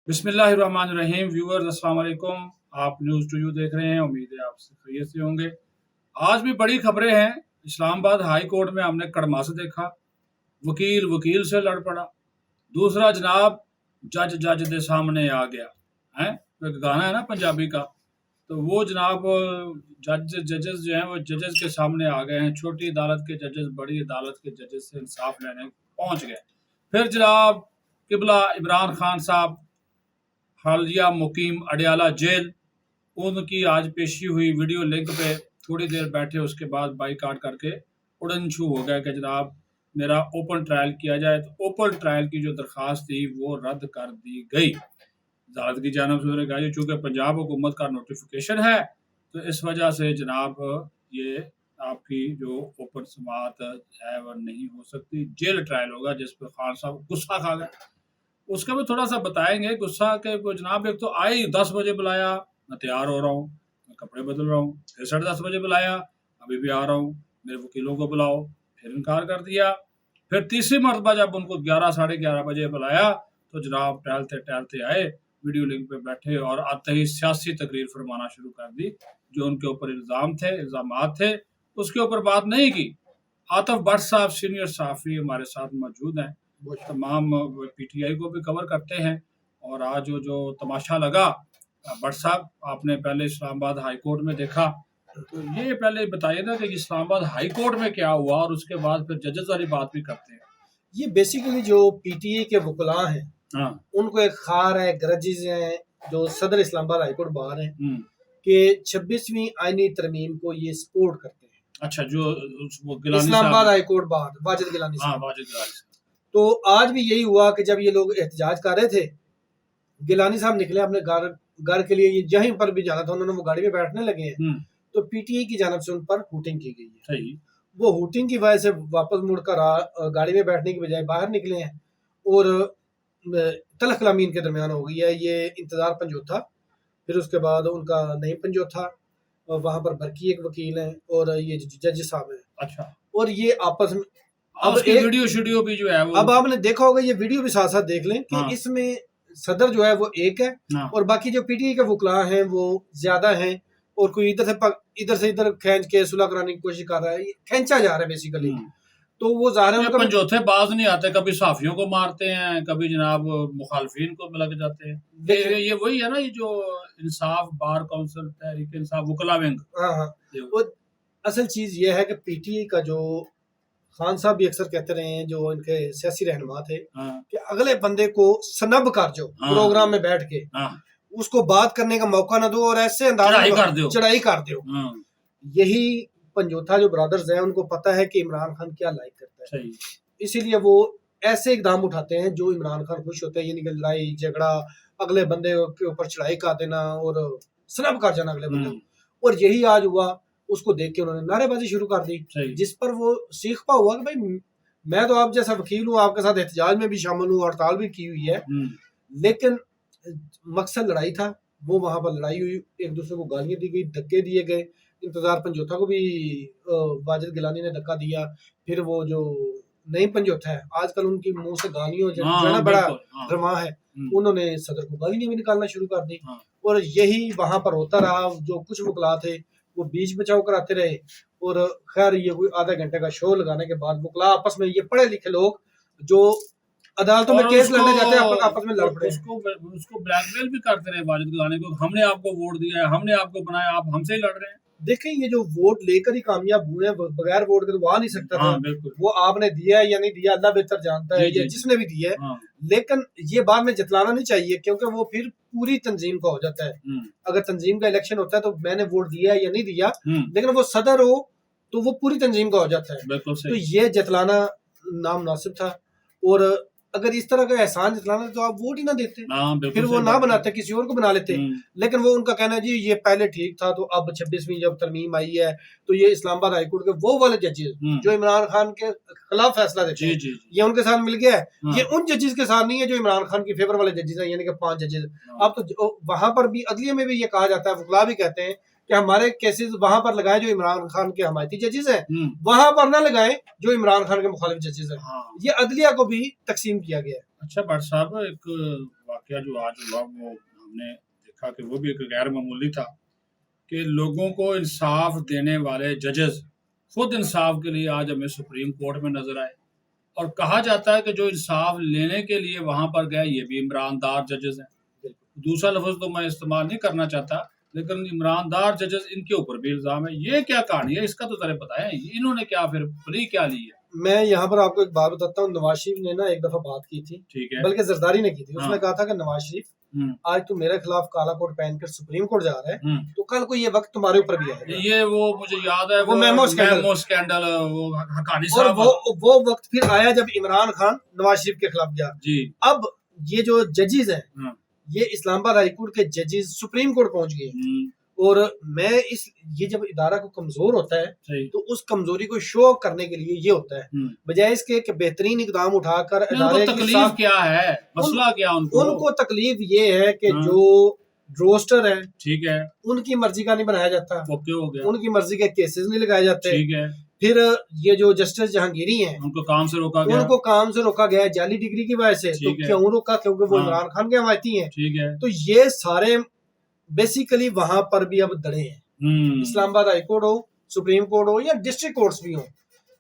बिस्मिल्लाहिर्रहमानिर्रहीम। व्यूअर्स अस्सलाम वालेकुम। आप न्यूज़ टू यू देख रहे हैं, उम्मीद है आप खैरियत से होंगे। आज भी बड़ी खबरें हैं। इस्लामाबाद हाई कोर्ट में हमने कड़मास देखा, वकील वकील से लड़ पड़ा। दूसरा जनाब जज के सामने आ गया है। एक गाना है ना पंजाबी का, तो वो जनाब जजेस जो हैं वो जजेस के सामने आ गए हैं। छोटी अदालत के जजेस बड़ी अदालत के जजेस से इंसाफ लेने पहुंच गए। फिर जनाब किबला इमरान खान साहब हालिया मुकीम अडियाला जेल, उनकी आज पेशी हुई। वीडियो लिंक पे थोड़ी देर बैठे, उसके बाद बाईकाट करके उड़न छू हो गया कि जनाब मेरा ओपन ट्रायल किया जाए। तो ओपन ट्रायल की जो दरख्वास्त थी वो रद्द कर दी गई। अदालत की जानब से उन्होंने कहा कि चूँकि पंजाब हुकूमत का नोटिफिकेशन है तो इस वजह से जनाब ये आपकी जो ओपन समाअत है वह नहीं हो सकती, जेल ट्रायल होगा। जिस पर खान साहब गुस्सा खा गए। उसका भी थोड़ा सा बताएंगे गुस्सा के वो जनाब। एक तो आई 10 बजे बुलाया, मैं तैयार हो रहा हूँ, मैं कपड़े बदल रहा हूँ। फिर 10:30 बजे बुलाया, अभी भी आ रहा हूँ, मेरे वकीलों को बुलाओ, फिर इनकार कर दिया। फिर तीसरी मरतबा जब उनको 11 साढ़े 11 बजे बुलाया तो जनाब टहलते टहलते आए, वीडियो लिंक पे बैठे और आते ही सियासी तकरीर फरमाना शुरू कर दी। जो उनके ऊपर इल्ज़ाम थे उसके ऊपर बात नहीं की। आतिफ भट्ट साहब सीनियर सहाफ़ी हमारे साथ मौजूद हैं, वो तमाम पीटीआई को भी कवर करते हैं। और आज जो तमाशा लगा, भट्ट साहब आपने पहले इस्लामाबाद हाई कोर्ट में देखा, तो ये पहले बताइए ना कि इस्लामाबाद हाई कोर्ट में क्या हुआ और उसके बाद फिर जजेस वाली बात भी करते हैं। ये बेसिकली जो पीटीए के वकला हैं, हाँ, उनको एक खार है, ग्रजेस हैं, जो सदर इस्लामाबाद हाई कोर्ट बार हैं कि 26वीं आईनी तरमीम को ये सपोर्ट करते हैं। अच्छा, जो वो Gilani Islamabad high court bar Wajid Gilani हाँ, साहब। वाजिद गिलानी साहब। तो आज भी यही हुआ कि जब ये लोग एहतजाज कर रहे थे, गिलानी साहब निकले अपने घर के लिए, जहीं पर भी जाना था उन्होंने वो गाड़ी में बैठने लगे हैं, तो पीटीए की जानब से उन पर हुटिंग की गई है। सही। वो हुटिंग की वजह से वापस मुड़कर गाड़ी में बैठने की बजाय बाहर निकले हैं और तलख कलामी इनके दरमियान हो गई है। ये इंतजार पंजोथा, फिर उसके बाद उनका नहीं पंजोथा, वहां पर बरकी एक वकील हैं और ये जज साहब हैं। अच्छा, और ये आपस में अब एक वीडियो भी जो है वो अब आपने देखा होगा, ये वीडियो भी साथ साथ देख लें कि हाँ, इसमें सदर जो है वो एक है हाँ, और बाकी जो पीटीए के वकला हैं वो ज्यादा हैं और कोई इधर से इधर खींच के सुलह कराने की कोशिश कर रहा है, खींचा जा रहा है बेसिकली। तो वो ज़ाहिर है उनका पंजोथे बाज नहीं आते, कभी साफियों को मारते हैं, कभी जनाब मुखालफिन को लग जाते हैं। ये वही है ना, ये जो इंसाफ बार काउंसिल तहरीक इंसाफ वकला विंग। हाँ। वो असल चीज ये है कि पीटीए का जो खान साहब भी अक्सर कहते रहे हैं, जो इनके सियासी रहनुमा थे, कि अगले बंदे को सनब कर जो प्रोग्राम में बैठ के उसको बात करने का मौका ना दो और ऐसे अंदाज चढ़ाई कर दो। यही पंजोथा जो ब्रदर्स हैं उनको पता है कि इमरान खान क्या लाइक करता है, इसीलिए वो ऐसे इकदाम उठाते हैं जो इमरान खान खुश होते हैं, यानी कि लड़ाई झगड़ा, अगले बंदे के ऊपर चढ़ाई कर देना और सनब कर जाना अगले बंदे को। और यही आज हुआ, उसको देख के उन्होंने नारेबाजी शुरू कर दी, जिस पर वो सीख पा हुआ कि भाई मैं तो आप जैसा वकील हूँ, आपके साथ एहतजाज में भी शामिल हूँ, हड़ताल भी की हुई है, लेकिन मकसद लड़ाई था। वो वहां पर लड़ाई हुई, एक दूसरे को गालियां दी गई, धक्के दिए गए। इंतजार पंजोथा को भी वाजिद गिलानी ने धक्का दिया। फिर वो जो नहीं पंजोथा है, आजकल उनकी मुंह से गालियों जो बड़ा रवा है, उन्होंने सदर को गालियां भी निकालना शुरू कर दी। और यही वहां पर होता रहा। जो कुछ वकला थे वो बीच बचाव कराते रहे और खैर ये कोई आधा घंटे का शो लगाने के बाद वकला आपस में, ये पढ़े लिखे लोग जो अदालतों में केस लड़ने जाते हैं, आपस में लड़ पड़े। उसको ब्लैकमेल भी करते रहे वाजिद गिलानी को, हमने आपको वोट दिया है, हमने आपको बनाया, आप हमसे ही लड़ रहे हैं। देखें, ये जो वोट लेकर ही कामयाब हुए हैं, बगैर वोट के तो वो आ नहीं सकता था। वो आपने दिया है या नहीं दिया, अल्लाह बेहतर जानता है, या जिसने भी दिया है। लेकिन ये बाद में जतलाना नहीं चाहिए, क्योंकि वो फिर पूरी तंजीम का हो जाता है। अगर तंजीम का इलेक्शन होता है तो मैंने वोट दिया है या नहीं दिया, लेकिन वो सदर हो तो वो पूरी तंजीम का हो जाता है। तो ये जतलाना नामुनासिब था। और अगर इस तरह का एहसान जतलाना तो आप वोट ही ना देते, फिर वो ना बनाते, किसी और को बना लेते। लेकिन वो उनका कहना है जी ये पहले ठीक था, तो अब 26वीं जब तरमीम आई है तो ये इस्लामाबाद हाईकोर्ट के वो वाले जजेस जो इमरान खान के खिलाफ फैसला देते हैं, ये उनके साथ मिल गया है। ये उन जजेस के साथ नहीं है जो इमरान खान की फेवर वाले जजेस हैं, यानी कि 5 जजेस। अब तो वहां पर भी अदलिया में भी ये कहा जाता है, वकला भी कहते हैं कि हमारे केसेस वहां पर लगाएं जो इमरान खान के हमायती जजेस हैं, वहां पर ना लगाएं जो इमरान खान के मुखालिफ जजेस हैं। ये अदलिया को भी तकसीम किया गया है। अच्छा भट्ट साहब, एक वाकया जो आज हुआ वो हमने देखा कि वो भी एक गैर मामूली था कि लोगों को इंसाफ देने वाले जजेस खुद इंसाफ के लिए आज हमें सुप्रीम कोर्ट में नजर आए। और कहा जाता है कि जो इंसाफ लेने के लिए वहां पर गए ये भी ईमानदार जजेस हैं। दूसरा लफ्ज तो मैं इस्तेमाल नहीं करना चाहता, लेकिन ईमानदार जजेस, इनके ऊपर भी इल्जाम है। ये क्या कहानी है, इसका तो जरा बताएं, इन्होंने क्या फिर प्ली क्या ली है? मैं यहाँ पर आपको एक बात बताता हूँ। नवाज शरीफ ने ना एक दफा बात की थी, ठीक है, बल्कि जरदारी ने की थी। उसने हाँ। कहा था कि नवाज शरीफ आज तू मेरे खिलाफ काला कोट पहनकर सुप्रीम कोर्ट जा रहा है, तो कल को ये वक्त तुम्हारे ऊपर भी आएगा। ये वो मुझे याद है, वो मेमो स्कैंडल, वो हकानी और साहब, वो वक्त फिर आया जब इमरान खान नवाज शरीफ के खिलाफ गया जी। अब ये जो जजेस हैं, ये इस्लामाबाद हाई कोर्ट के जजेस सुप्रीम कोर्ट पहुंच गए। और मैं ये जब इदारा को कमजोर होता है तो उस कमजोरी को शो करने के लिए ये होता है, बजाय इसके कि बेहतरीन इकदाम उठाकर इदारे की तकलीफ क्या है, मसला क्या उनको तकलीफ ये है कि जो रोस्टर है, ठीक है, उनकी मर्जी का नहीं बनाया जाता, ओके हो गया, उनकी मर्जी के केसेस नहीं लगाए जाते, ठीक है। फिर ये जो जस्टिस जहांगीरी हैं, उनको काम से रोका गया, उनको काम से रोका गया जाली डिग्री की वजह से। तो क्यों रोका? क्योंकि वो इमरान खान के हमायती हैं, ठीक है। तो ये सारे बेसिकली वहां पर भी अब दड़े हैं। इस्लामाबाद हाई कोर्ट हो, सुप्रीम कोर्ट हो या डिस्ट्रिक्ट कोर्ट्स भी हो,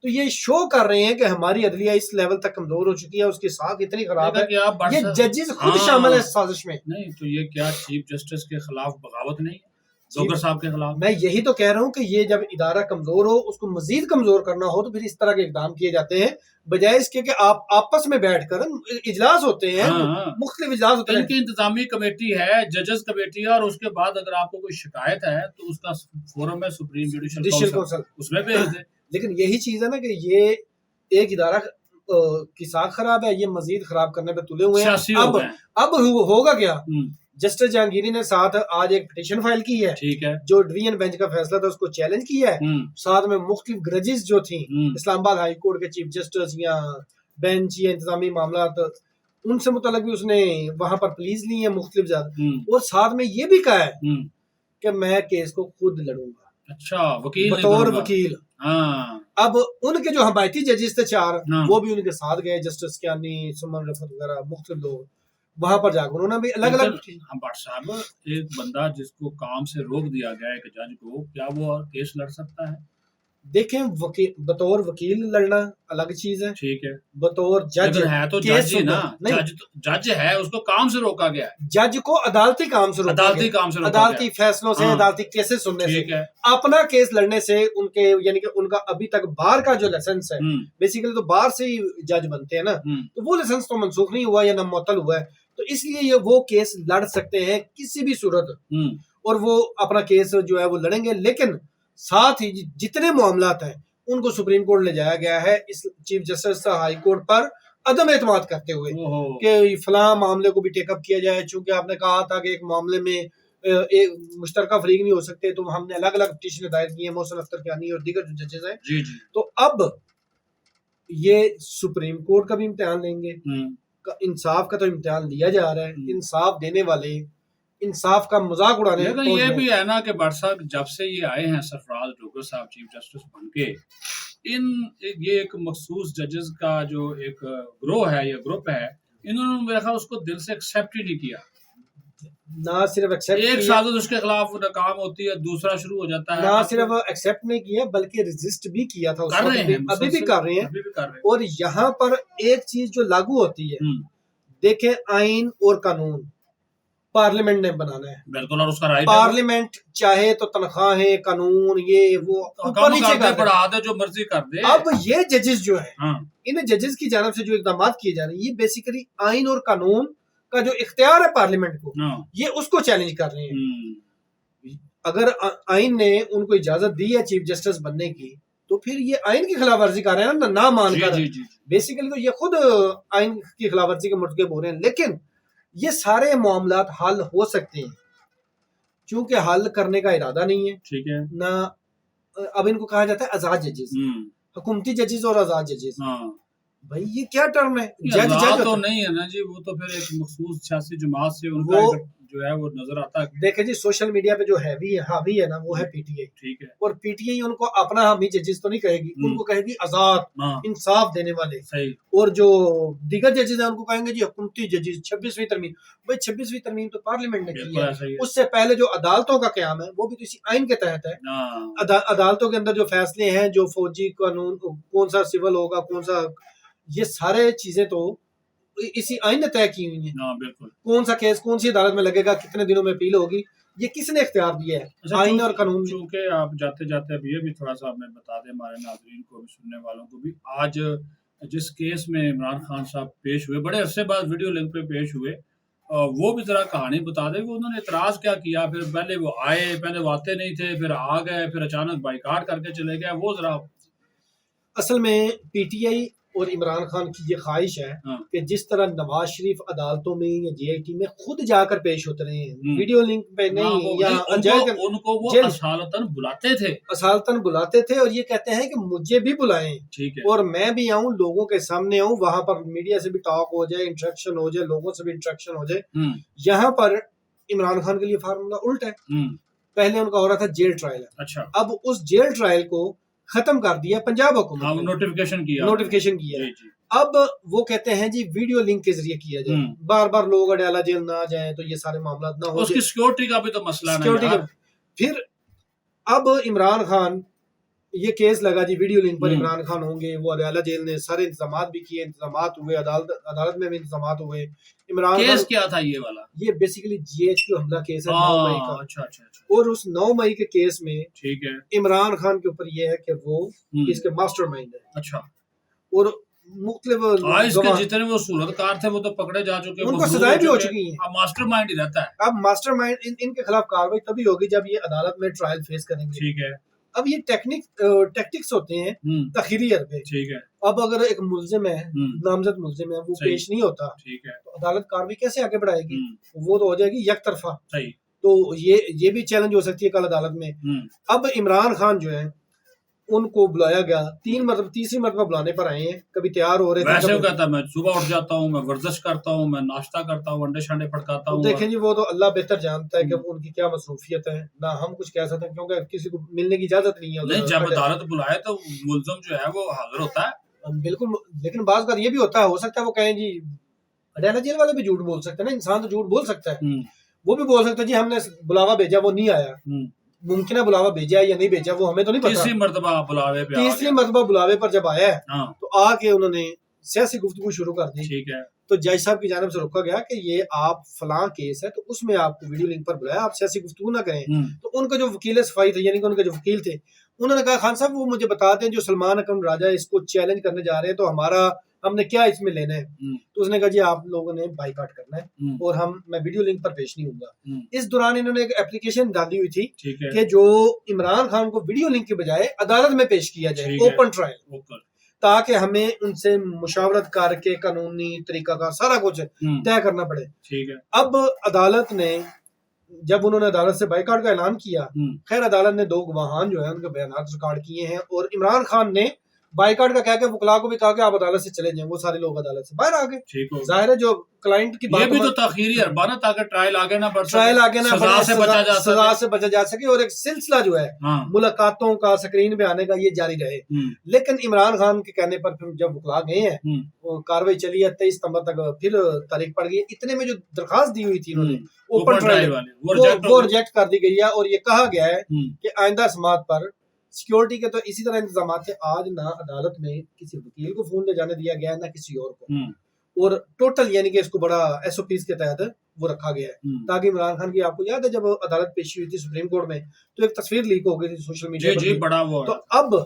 तो ये शो कर रहे हैं कि हमारी अदलिया इस लेवल तक कमजोर हो चुकी है, उसकी साख इतनी खराब है। ये जजेस खुद शामिल है इस साजिश में। नहीं तो ये क्या चीफ जस्टिस के खिलाफ बगावत नहीं है, जोगर साहब के खिलाफ? मैं यही तो कह रहा हूँ कि ये जब इदारा कमजोर हो, उसको मजीद कमजोर करना हो, तो फिर इस तरह के इकदाम किए जाते हैं, बजाय इसके कि आप आपस में बैठकर इजलास होते हैं, मुख्तलिफ इजलास होते हैं। इनकी इंतजामी कमेटी है, जजेस कमेटी है, और उसके बाद अगर आपको कोई शिकायत है तो उसका फोरम है सुप्रीम जुडिशियल काउंसिल, उसमें भेज दे। लेकिन यही चीज है ना कि ये एक इदारा की साख खराब है, ये मजीद खराब करने पे तुले हुए हैं। अब होगा क्या? जस्टिस जहांगीरी ने साथ आज एक पिटीशन फाइल की है, ठीक है, जो डिवीजन बेंच का फैसला था उसको चैलेंज किया है। साथ में मुख्तलिफ ग्रजेस जो थी इस्लामाबाद हाई कोर्ट के चीफ जस्टिस या बेंच या इंतजामी मामला, उनसे मुतल्लिक भी उसने वहां पर प्लीज ली है मुख्तलिफ ज्यादा, और साथ में ये भी कहा है कि मैं केस को खुद लड़ूंगा। अच्छा, वकील बतौर वकील। अब उनके जो हमायती जजेस थे 4, वो भी उनके साथ गए, जस्टिस कियानी, सुमन रफत वगैरह मुख्तलिफ लोग वहां पर जाकर उन्होंने भी अलग अलग। भट्ट साहब, एक बंदा जिसको काम से रोक दिया गया एक जज को, क्या वो केस लड़ सकता है? देखें, बतौर वकील लड़ना अलग चीज है, ठीक है, बतौर जज है तो जज ही ना, जज है, उसको काम से रोका गया है। जज को अदालती काम से अदालती फैसलों से, अदालती केसेस सुनने से, अपना केस लड़ने से उनके, यानी कि उनका अभी तक बार का जो लाइसेंस है, बेसिकली तो बाहर से ही जज बनते हैं ना, तो वो लाइसेंस तो मनसूख नहीं हुआ या ना मुअत्तल हुआ है, तो इसलिए ये वो केस लड़ सकते हैं किसी भी सूरत, और वो अपना केस जो है वो लड़ेंगे। लेकिन साथ ही जितने मामलात हैं उनको सुप्रीम कोर्ट ले जाया गया है इस चीफ जस्टिस हाई कोर्ट पर अदम एतमाद करते हुए कि फलां मामले को भी टेकअप किया जाए। चूंकि आपने कहा था कि एक मामले में एक मुश्तरका फरीक नहीं हो सकते, तो हमने अलग अलग पिटीशन दायर की है, मोहसिन अख्तर कियानी और दीगर जो जजेस हैं। जी जी। तो अब ये सुप्रीम कोर्ट का भी इम्तिहान लेंगे, इंसाफ का तो इम्तिहान लिया जा रहा है, इंसाफ देने वाले इंसाफ का मजाक उड़ाने। ये भी है ना कि भट्ट साहब जब से ये आए हैं सरफराज डोगर साहब चीफ जस्टिस बनके, ये एक मखसूस जजेस का जो एक ग्रोह है या ग्रुप है, इन्होंने मेरा ख्याल उसको दिल से एक्सेप्ट ही नहीं किया। ना सिर्फ एक्सेप्ट, एक साजिश उसके खिलाफ नाकाम होती है, दूसरा शुरू हो जाता है। ना सिर्फ एक्सेप्ट नहीं किया बल्कि रेजिस्ट भी किया था, कर रहे हैं, अभी भी कर रहे हैं। और यहाँ पर एक चीज जो लागू होती है, देखें, आइन और कानून पार्लियामेंट ने बनाना है, बिल्कुल, और उसका राइट पार्लियामेंट चाहे तो तनख्वाहें, कानून, ये वो ऊपर नीचे बढ़ा दे, जो मर्जी कर दे। अब ये जजेस जो है, इन जजेस की जानब से जो इकदाम किए जा रहे हैं, ये बेसिकली आइन और कानून का जो इख्तियार है पार्लियामेंट को, ये उसको चैलेंज कर रहे हैं। अगर आइन ने उनको इजाजत दी है चीफ जस्टिस बनने की, तो फिर ये आइन की खिलाफ वर्जी कर रहे हैं ना मानकर। बेसिकली तो ये खुद आइन की खिलाफ वर्जी के मुर्तकिब हो रहे हैं। लेकिन ये सारे मामलात हल हो सकते हैं, क्योंकि हल करने का इरादा नहीं है, ठीक है ना। अब इनको कहा जाता है आजाद जजेस, हुकूमती जजेस और आजाद जजेस। भाई ये क्या टर्म है? जज तो नहीं है ना जी, वो तो फिर एक मखसूस सियासी जमात से उनका जो है वो नजर आता है। देखे जी, सोशल मीडिया पे जो हावी है ना, वो है पीटीआई। ठीक है। और पीटीआई उनको अपना हामी जजेस तो नहीं कहेगी, उनको कहेगी आजाद, इंसाफ देने वाले। सही। और जो दीगर जजेस हैं उनको कहेंगे जी हुकूमती जजेस। 26वीं तरमीम, भाई 26वीं तरमीम तो पार्लियामेंट ने की है। उससे पहले जो अदालतों का क़याम है वो भी तो इसी आइन के तहत है। अदालतों के अंदर जो फैसले हैं, जो फौजी कानून, कौन सा सिविल होगा, कौन सा, ये सारे चीजें तो इसी आइन ने तय की हुई है। बिल्कुल। कौन सा केस कौन सी अदालत में लगेगा, कितने दिनों में अपील होगी, ये किसने इख्तियार दिया है? अच्छा, आइन और कानून। चूंकि आप जाते जाते अब ये भी थोड़ा सा हमें बता दें, हमारे नाज़रीन को भी, सुनने वालों को भी, आज जिस केस में इमरान खान साहब पेश हुए, बड़े अरसे बाद वीडियो लिंक पे पेश हुए, वो भी जरा कहानी बता दें कि उन्होंने इतराज क्या किया। फिर पहले वो आए, पहले वो आते नहीं थे, फिर आ गए, फिर अचानक बाइकाट करके चले गए, वो जरा। असल में पीटीआई और इमरान खान की ये ख्वाहिश है कि जिस तरह नवाज शरीफ अदालतों में या जेआईटी में खुद जाकर पेश होते रहे हैं, वीडियो लिंक पे नहीं, या उनको वो असालतन बुलाते थे, और ये कहते हैं कि मुझे भी बुलाएं, ठीक है, और मैं भी आऊं, लोगों के सामने आऊं, वहां पर मीडिया से भी टॉक हो जाए, इंटरेक्शन हो जाए, लोगों से भी इंटरेक्शन हो जाए। यहाँ पर इमरान खान के लिए फार्मूला उल्ट है। पहले उनका हो रहा था जेल ट्रायल। अच्छा, अब उस जेल ट्रायल को खत्म कर दिया पंजाब हुकूमत ने, नोटिफिकेशन किया। अब वो कहते हैं जी वीडियो लिंक के जरिए किया जाए, बार बार लोग अडयाला जेल ना जाएं तो ये सारे मामला ना हो। उसकी सिक्योरिटी का भी तो मसला है। फिर अब इमरान खान, ये केस लगा जी वीडियो लिंक पर इमरान खान होंगे, वो अडयाला जेल ने सारे इंतजाम भी किए, इंतजाम हुए, अदालत में भी इंतजाम हुए। इमरान केस क्या था ये वाला? ये बेसिकली जीएचक्यू हमला केस है 9 मई का। अच्छा। और उस 9 मई के केस में, ठीक है, इमरान खान के ऊपर ये है कि वो इसके मास्टरमाइंड है। अच्छा। और इसके जितने वो सूरतकार थे वो तो पकड़े जा चुके हैं, उनको सजाएं भी हो चुकी हैं। अब मास्टरमाइंड ही रहता है। अब मास्टरमाइंड इनके खिलाफ कार्रवाई तभी होगी जब ये अदालत में ट्रायल फेस करेंगे। ठीक है। अब ये टेक्निक्स होते हैं तखीरी पे। ठीक है। अब अगर एक मुल्जिम है, नामजद मुल्जिम है, वो पेश नहीं होता, ठीक है, तो अदालत कार्रवाई कैसे आगे बढ़ाएगी? वो तो हो जाएगी एक तरफा। सही। तो ये भी चैलेंज हो सकती है कल अदालत में। अब इमरान खान जो है उनको बुलाया गया, तीसरी मरतबा बुलाने पर आए हैं। कभी तैयार हो रहे थे, वैसे कहता मैं सुबह उठ जाता हूँ, मैं वर्जिश करता हूँ, मैं नाश्ता करता हूँ, अंडे शंडे फटकाता हूँ। देखें जी, वो तो अल्लाह बेहतर जानता है कि उनकी क्या मसरूफियत है, ना हम कुछ कह सकते हैं, क्योंकि किसी को मिलने की इजाजत नहीं है। नहीं, जब अदालत बुलाए तो मुल्जिम जो है वो हाजिर होता है। बिल्कुल, लेकिन बात बात ये भी होता है, हो सकता है वो कहें जी अडयाला जेल वाले भी झूठ बोल सकते हैं ना, इंसान तो झूठ बोल सकता है। वो भी बोल सकता है जी हमने बुलावा भेजा, वो नहीं आया। मुमकिन है बुलावा भेजा है या नहीं भेजा, वो हमें तो नहीं पता। तीसरी मरतबा बुलावे पर जब आया है तो आके उन्होंने सियासी गुफ्तगू शुरू कर दी। ठीक है। तो जज साहब की जानिब से रोका गया कि ये आप फलां केस है तो उसमें आपको वीडियो लिंक पर बुलाया, आप सियासी गुफ्तगू ना करें। तो उनका जो वकील सफाई थे, यानी कि उनके जो वकील थे, उन्होंने कहा खान साहब वो मुझे बता दें जो सलमान अकरम राजा इसको चैलेंज करने जा रहे हैं, तो हमने क्या इसमें लेना है? तो उसने कहा जी आप लोगों ने बाइकाट करना है और मैं वीडियो लिंक पर पेश नहीं होऊंगा। इस दौरान इन्होंने एक एप्लीकेशन डाली हुई थी कि जो इमरान खान को वीडियो लिंक के बजाय अदालत में पेश किया जाए, ओपन ट्रायल, ताकि हमें उनसे मुशावरत करके कानूनी तरीका का सारा कुछ तय करना पड़े। ठीक है। अब अदालत ने, जब उन्होंने अदालत से बाइकाट का ऐलान किया, खैर अदालत ने 2 गवाहान जो है उनके बयान रिकॉर्ड किए हैं, और इमरान खान ने बाइकाट का कह के वकला को भी कहा कि आप अदालत से चले जाएं। वो सारे लोग अदालत से बाहर आ गए। जाहिर है जो क्लाइंट की बात, ये भी तो ताखीरी अरबाना, ताकि ट्रायल आगे ना बढ़ सके, सजा से बचा जा सके, और एक सिलसिला जो है मुलाकातों का, स्क्रीन पे आने का, ये जारी रहे। लेकिन इमरान खान के कहने पर फिर जब वकला गए हैं, कार्रवाई चली है, 23 सितंबर तक फिर तारीख पड़ गई। इतने में जो दरखास्त दी हुई थी उन्होंने ओपन ट्रायल वो रिजेक्ट कर दी गई है, और ये कहा गया है कि आइंदा समात पर सिक्योरिटी के तो इसी तरह इंतजाम थे। आज ना अदालत में किसी वकील को फोन ले जाने दिया गया है, ना किसी और को, और टोटल यानी कि इसको बड़ा एसओपीज के तहत वो रखा गया है, ताकि इमरान खान की, आपको याद है जब अदालत पेशी हुई थी सुप्रीम कोर्ट में, तो एक तस्वीर लीक हो गई थी सोशल मीडिया पर। जी, बड़ा वो। तो अब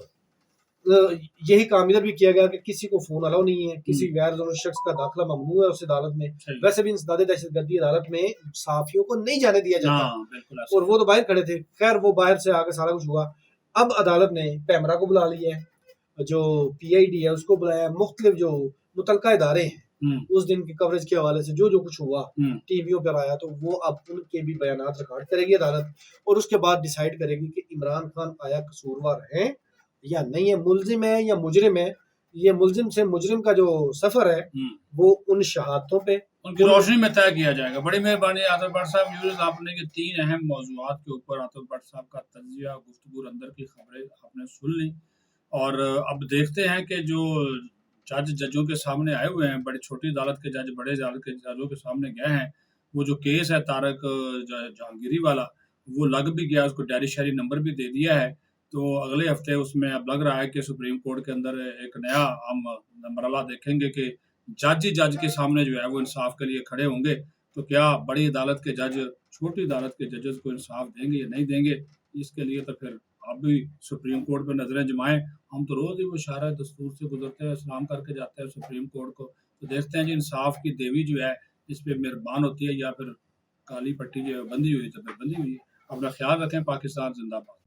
यही काम इधर भी किया गया कि किसी को फोन अलाउ नहीं है, किसी गैर जरूरी शख्स का दाखिला ममनू है उस अदालत में। वैसे भी इंसदादे दहशतगर्दी अदालत में सहाफियों को नहीं जाने दिया जाता, और वो तो बाहर खड़े थे। खैर वो बाहर से आके सारा कुछ हुआ। अब अदालत ने पैमरा को बुला लिया है, जो पीआईडी है उसको बुलाया, मुख्तलिफ जो मुतलका इदारे हैं उस दिन की कवरेज के हवाले से जो कुछ हुआ टीवियों पर आया, तो वो अब उनके भी बयानात रिकॉर्ड करेगी अदालत, और उसके बाद डिसाइड करेगी कि इमरान खान आया कसूरवार है या नहीं है, मुल्जिम है या मुजरिम है। ये मुल्जिम से मुजरिम का जो सफर है वो उन शहादतों पे उनकी रोशनी में तय किया जाएगा। बड़ी मेहरबानी आतिफ भट्ट साहब। व्यूअर्स, आपने के 3 अहम मौज़ूआत के ऊपर आतिफ भट्ट साहब का तज्ज़िया, गुफ्तगू, अंदर की खबरें आपने सुन ली। और अब देखते हैं कि जो जजों के सामने आए हुए हैं, बड़ी छोटी अदालत के जज बड़े अदालत के जजों के सामने गए हैं, वो जो केस है तारक जहांगीरी वाला, वो लग भी गया, उसको डायरी शायरी नंबर भी दे दिया है। तो अगले हफ्ते उसमें अब लग रहा है कि सुप्रीम कोर्ट के अंदर एक नया हम मरहला देखेंगे कि जज ही जज के सामने जो है वो इंसाफ के लिए खड़े होंगे। तो क्या बड़ी अदालत के जज छोटी अदालत के जजेस को इंसाफ देंगे या नहीं देंगे, इसके लिए तो फिर आप भी सुप्रीम कोर्ट पर नजरें जमाएं। हम तो रोज ही वो इशारा दस्तूर से गुजरते हैं, सलाम करके जाते हैं सुप्रीम कोर्ट को। तो देखते हैं जी इंसाफ की देवी जो है इस पे मेहरबान होती है या फिर काली पट्टी जो है बंधी हुई तो फिर बंधी हुई है। अपना ख्याल रखें। पाकिस्तान जिंदाबाद।